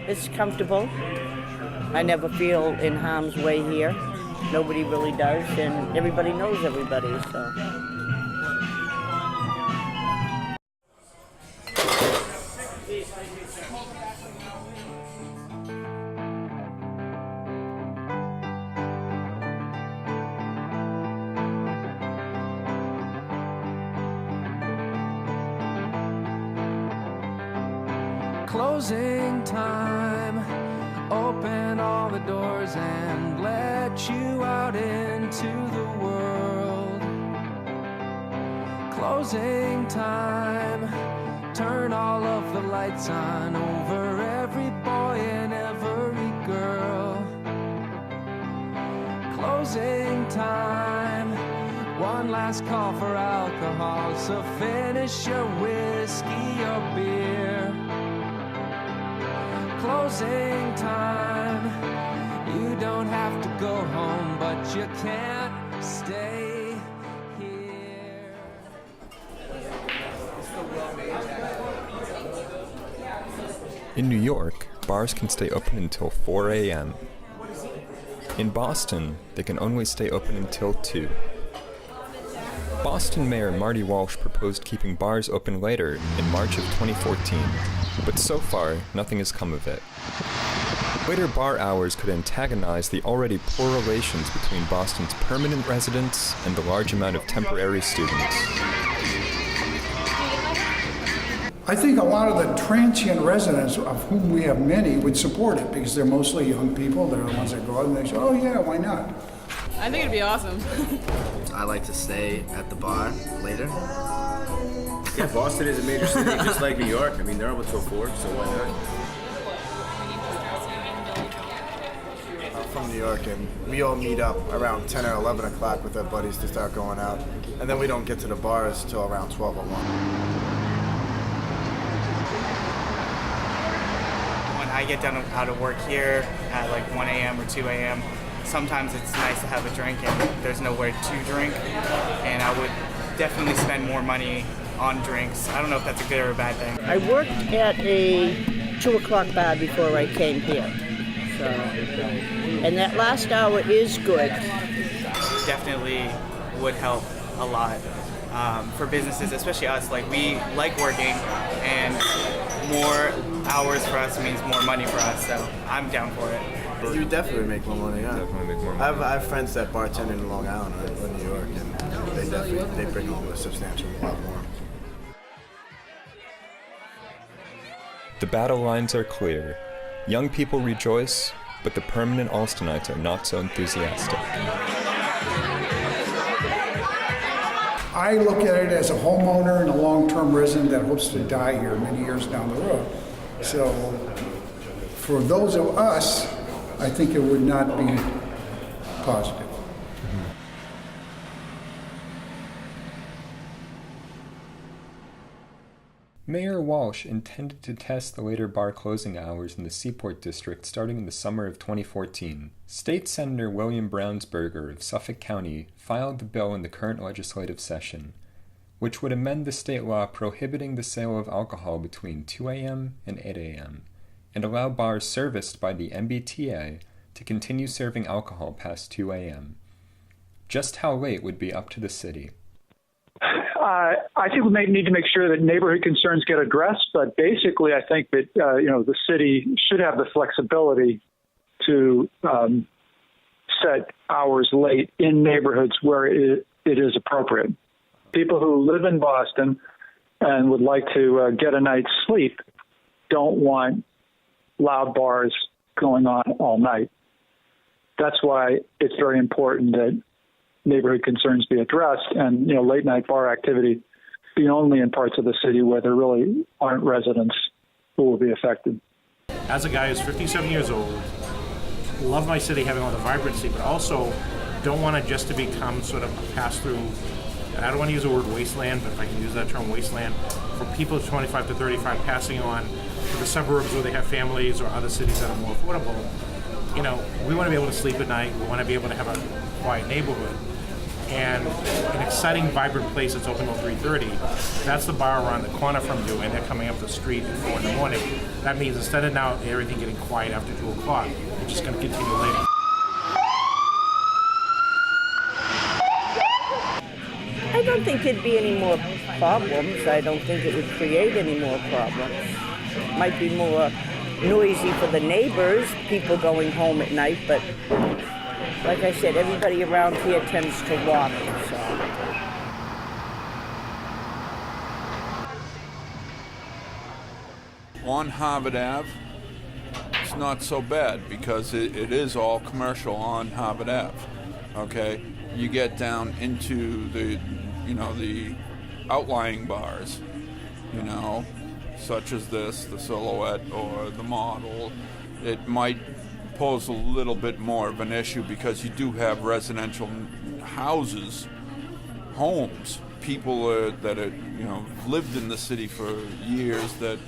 It's comfortable. I never feel in harm's way here. Nobody really does, and everybody knows everybody, so. Closing time, open all the doors and let you out into the world. Closing time, turn all of the lights on over every boy and every girl. Closing time, one last call for alcohol, so finish your whiskey or beer. Closing time, you don't have to go home, but you can't stay here. In New York, bars can stay open until 4 a.m. In Boston, they can only stay open until 2. Boston Mayor Marty Walsh proposed keeping bars open later in March of 2014, but so far, nothing has come of it. Later bar hours could antagonize the already poor relations between Boston's permanent residents and the large amount of temporary students. I think a lot of the transient residents, of whom we have many, would support it because they're mostly young people. They're the ones that go out and they say, oh yeah, why not? I think it'd be awesome. I like to stay at the bar later. Yeah, Boston is a major city, just like New York. I mean, they're open till 4, so why not? I'm from New York, and we all meet up around 10 or 11 o'clock with our buddies to start going out. And then we don't get to the bars till around 12 or 1. When I get done out of work here at like 1 a.m. or 2 a.m., sometimes it's nice to have a drink and there's nowhere to drink. And I would definitely spend more money on drinks. I don't know if that's a good or a bad thing. I worked at a 2 o'clock bar before I came here. So, and that last hour is good. Definitely would help a lot for businesses, especially us. Like, we like working, and more hours for us means more money for us, so I'm down for it. You definitely make more money, yeah. Definitely make more money. I have friends that bartend in Long Island or New York, and they bring home a substantial lot more. The battle lines are clear. Young people rejoice, but the permanent Allstonites are not so enthusiastic. I look at it as a homeowner and a long-term resident that hopes to die here many years down the road. So for those of us, I think it would not be positive. Mayor Walsh intended to test the later bar closing hours in the Seaport District starting in the summer of 2014. State Senator William Brownsberger of Suffolk County filed the bill in the current legislative session, which would amend the state law prohibiting the sale of alcohol between 2 a.m. and 8 a.m., and allow bars serviced by the MBTA to continue serving alcohol past 2 a.m. Just how late would be up to the city. I think we may need to make sure that neighborhood concerns get addressed, but basically I think that the city should have the flexibility to set hours late in neighborhoods where it is appropriate. People who live in Boston and would like to get a night's sleep don't want loud bars going on all night. That's why it's very important that neighborhood concerns be addressed, and late night bar activity be only in parts of the city where there really aren't residents who will be affected. As a guy who's 57 years old, love my city having all the vibrancy, but also don't want it just to become sort of a pass-through. I don't want to use the word wasteland, but if I can use that term, wasteland, for people 25 to 35 passing on to the suburbs where they have families or other cities that are more affordable. We want to be able to sleep at night. We want to be able to have a quiet neighborhood. and an exciting, vibrant place that's open till 3:30, that's the bar around the corner from you, and they're coming up the street at 4 in the morning. That means instead of now everything getting quiet after 2 o'clock, it's just going to continue later. I don't think there'd be any more problems. I don't think it would create any more problems. Might be more noisy for the neighbors, people going home at night, but like I said, everybody around here tends to walk, so. On Harvard Ave, it's not so bad because it is all commercial on Harvard Ave, okay? You get down into the outlying bars, such as this, the Silhouette or the Model. It might pose a little bit more of an issue because you do have residential houses, homes, people that are, lived in the city for years that,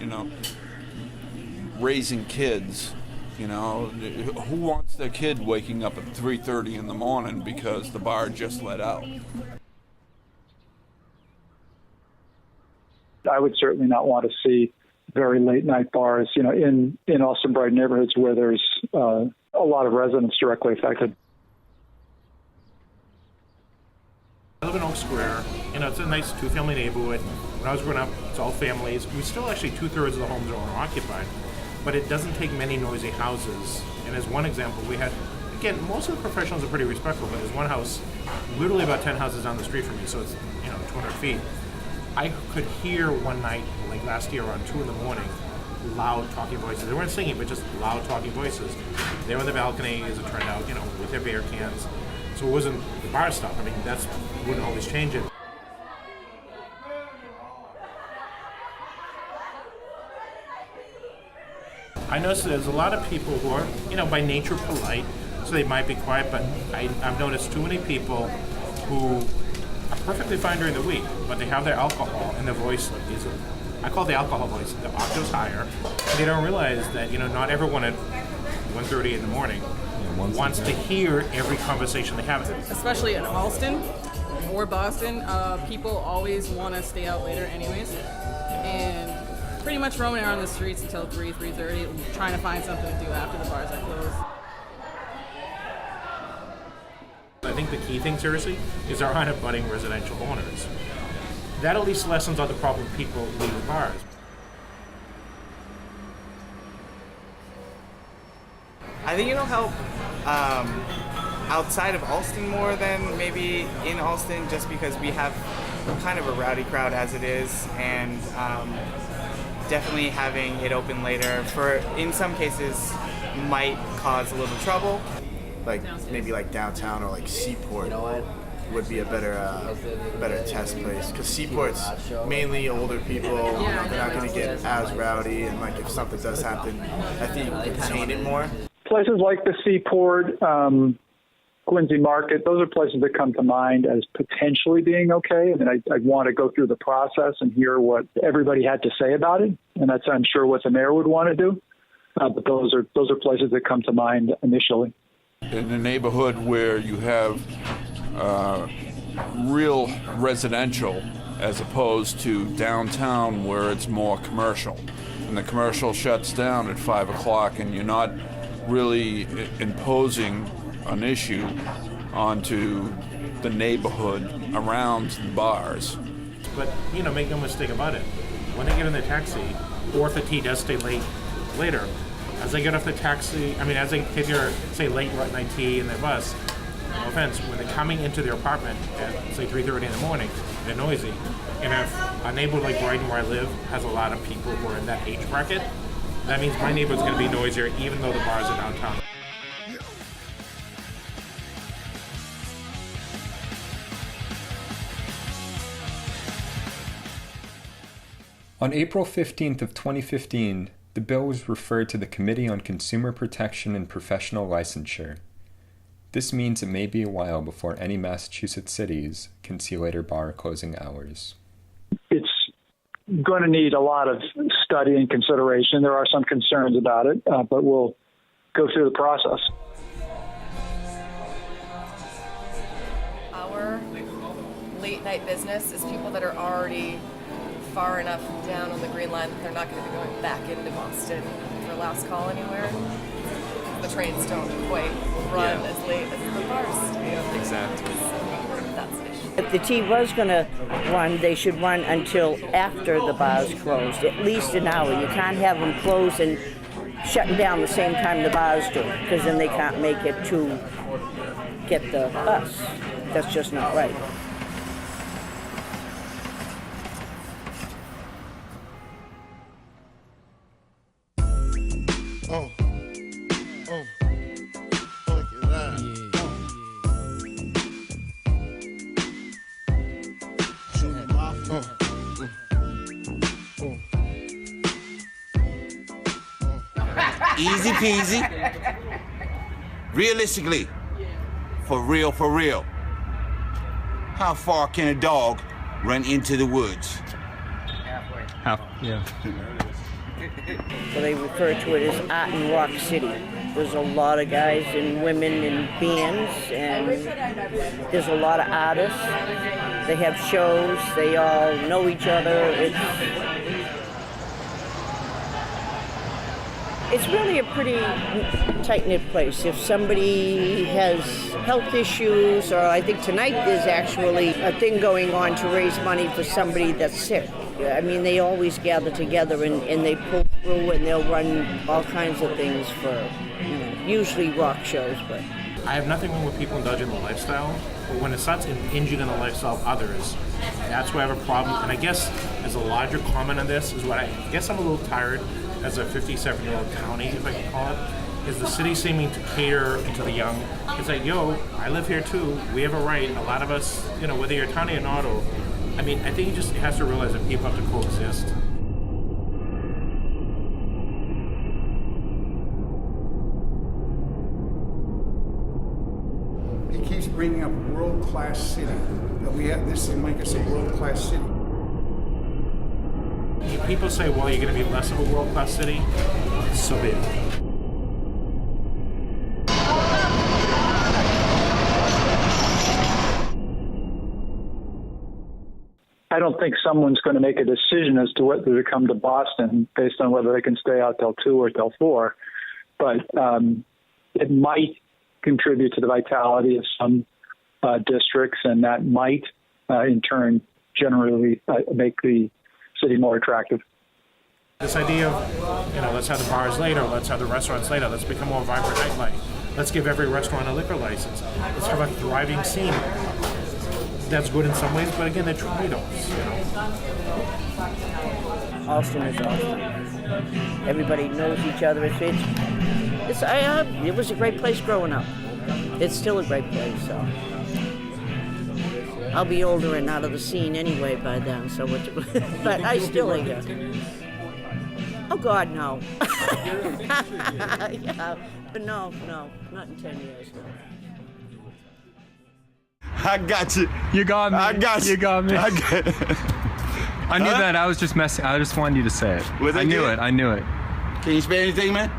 raising kids, who wants their kid waking up at 3:30 in the morning because the bar just let out? I would certainly not want to see very late night bars, in Allston Bright neighborhoods where there's a lot of residents directly affected. I live in Oak Square. It's a nice two-family neighborhood. When I was growing up, it's all families. We still actually 2/3 of the homes are owner-occupied, but it doesn't take many noisy houses. And as one example, we had, again, most of the professionals are pretty respectful, but there's one house, literally about 10 houses down the street from me, so it's 200 feet. I could hear one night, like last year around 2 in the morning, loud talking voices. They weren't singing, but just loud talking voices. They were on the balcony, as it turned out, with their beer cans. So it wasn't the bar stuff. I mean, that's wouldn't always change it. I noticed there's a lot of people who are, by nature polite, so they might be quiet, but I've noticed too many people who are perfectly fine during the week, but they have their alcohol and their voice is, I call it the alcohol voice, the octaves higher. And they don't realize that, not everyone at 1:30 in the morning wants to hear every conversation they have. Especially in Allston or Boston, people always want to stay out later anyways. And pretty much roaming around the streets until 3:30, trying to find something to do after the bars are closed. I think the key thing, seriously, is there aren't abutting residential owners. That at least lessens out the problem of people leaving bars. I think it'll help outside of Allston more than maybe in Allston, just because we have kind of a rowdy crowd as it is, and definitely having it open later in some cases might cause a little trouble. Like maybe like downtown or like Seaport would be a better test place, because Seaport's mainly older people. They're not going to get as rowdy, and like if something does happen, I think you can contain it more. Places like the Seaport, Quincy Market, those are places that come to mind as potentially being okay. I mean, I'd want to go through the process and hear what everybody had to say about it, and that's, I'm sure, what the mayor would want to do. But those are places that come to mind initially. In a neighborhood where you have real residential as opposed to downtown where it's more commercial, and the commercial shuts down at 5 o'clock and you're not really imposing an issue onto the neighborhood around the bars. But, make no mistake about it. When they get in the taxi, or if the tea does stay late later, as they get off the taxi, as they take their, say, late night tea in their bus, no offense, when they're coming into their apartment at, say, 3:30 in the morning, they're noisy. And if a neighborhood like Brighton, where I live, has a lot of people who are in that age bracket, that means my neighborhood's going to be noisier even though the bars are downtown. On April 15th of 2015, the bill was referred to the Committee on Consumer Protection and Professional Licensure. This means it may be a while before any Massachusetts cities can see later bar closing hours. It's going to need a lot of study and consideration. There are some concerns about it, but we'll go through the process. Our late night business is people that are already far enough down on the Green Line that they're not going to be going back into Boston for last call anywhere. The trains don't quite run as late as the bars do. Exactly. So that's an issue. If the T was going to run, they should run until after the bars closed, at least an hour. You can't have them close and shutting down the same time the bars do, because then they can't make it to get the bus. That's just not right. Oh. Look at that. Shoot them off. Easy peasy. Realistically, for real, how far can a dog run into the woods? Yeah. So they refer to it as Art and Rock City. There's a lot of guys and women in bands, and there's a lot of artists. They have shows, they all know each other. It's really a pretty tight-knit place. If somebody has health issues, or I think tonight there's actually a thing going on to raise money for somebody that's sick. I mean, they always gather together and they pull through, and they'll run all kinds of things for, usually rock shows. But I have nothing wrong with people indulging in the lifestyle, but when it starts impinging on the lifestyle of others, that's where I have a problem. And I guess as a larger comment on this is what I guess I'm a little tired as a 57-year-old county, if I can call it, is the city seeming to cater to the young. It's like, I live here too. We have a right. A lot of us, whether you're tiny or not, I think you just have to realize that people have to coexist. He keeps bringing up world-class city. That we have, this will make us a world-class city. People say, well, you're going to be less of a world-class city. So be it. I don't think someone's going to make a decision as to whether to come to Boston based on whether they can stay out till 2 or till 4. But it might contribute to the vitality of some districts, and that might, in turn, generally make the city more attractive. This idea of, let's have the bars later, let's have the restaurants later, let's become more vibrant nightlife, let's give every restaurant a liquor license, let's have a thriving scene. That's good in some ways, but again, they're trade-offs, Allston is Allston. Everybody knows each other. It was a great place growing up. It's still a great place, so. I'll be older and out of the scene anyway by then, so but I still like it. Oh God, no. Yeah, but no, not in 10 years, no. I got you. You got me. I got you. You got me. I got I knew that. I was just messing. I just wanted you to say it. Was I knew it. I knew it. Can you spell anything, man?